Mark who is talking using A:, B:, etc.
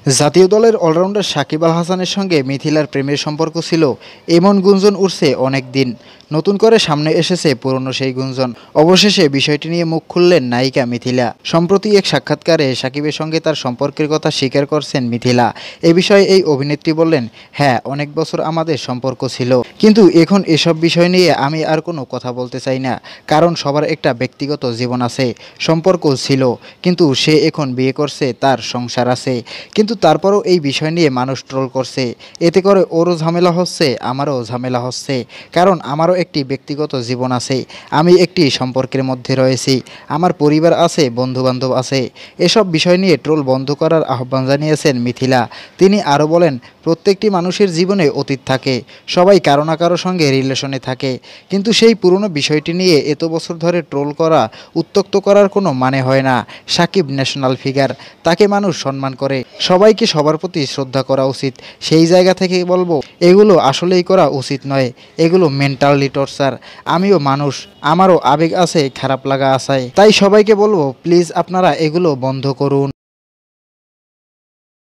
A: জাতীয় দলের অলরাউন্ডার সাকিব আল হাসানের সঙ্গে মিথিলার প্রেমের সম্পর্ক ছিল এমন গুঞ্জন উঠছে অনেক দিন। নতুন করে সামনে এসেছে পুরনো সেই গুঞ্জন। অবশেষে বিষয়টি নিয়ে মুখ খুললেন নায়িকা মিথিলা। সম্প্রতি এক সাক্ষাৎকারে সাকিবের সঙ্গে তার সম্পর্কের কথা স্বীকার করছেন মিথিলা। এ বিষয়ে এই অভিনেত্রী বললেন, হ্যাঁ, অনেক বছর আমাদের সম্পর্ক ছিল, কিন্তু এখন এসব বিষয় নিয়ে আমি আর কোনো কথা বলতে চাই না। কারণ সবার একটা ব্যক্তিগত জীবন আছে। সম্পর্ক ছিল, কিন্তু সে এখন বিয়ে করছে, তার সংসার আছে। কিন্তু তারপরও এই বিষয় নিয়ে মানুষ ট্রোল করছে। এতে করে ওরও ঝামেলা হচ্ছে, আমারও ঝামেলা হচ্ছে। কারণ আমারও একটি ব্যক্তিগত জীবন আছে। আমি একটি সম্পর্কের মধ্যে রয়েছি, আমার পরিবার আছে, বন্ধুবান্ধব আছে। এসব বিষয় নিয়ে ট্রোল বন্ধ করার আহ্বান জানিয়েছেন মিথিলা। তিনি আরও বলেন, প্রত্যেকটি মানুষের জীবনে অতীত থাকে, সবাই কারো না কারো সঙ্গে রিলেশনে থাকে। কিন্তু সেই পুরনো বিষয়টি নিয়ে এত বছর ধরে ট্রোল করা, উত্ত্যক্ত করার কোনো মানে হয় না। সাকিব ন্যাশনাল ফিগার, তাকে মানুষ সম্মান করে। সবাইকে সবার প্রতি শ্রদ্ধা করা উচিত। সেই জায়গা থেকে বলবো, এগুলো আসলেই করা উচিত নয়। এগুলো মেন্টালি টর্চার। আমিও মানুষ, আমারও আবেগ আছে, খারাপ লাগা আছে। তাই সবাইকে বলবো, প্লিজ আপনারা এগুলো বন্ধ করুন।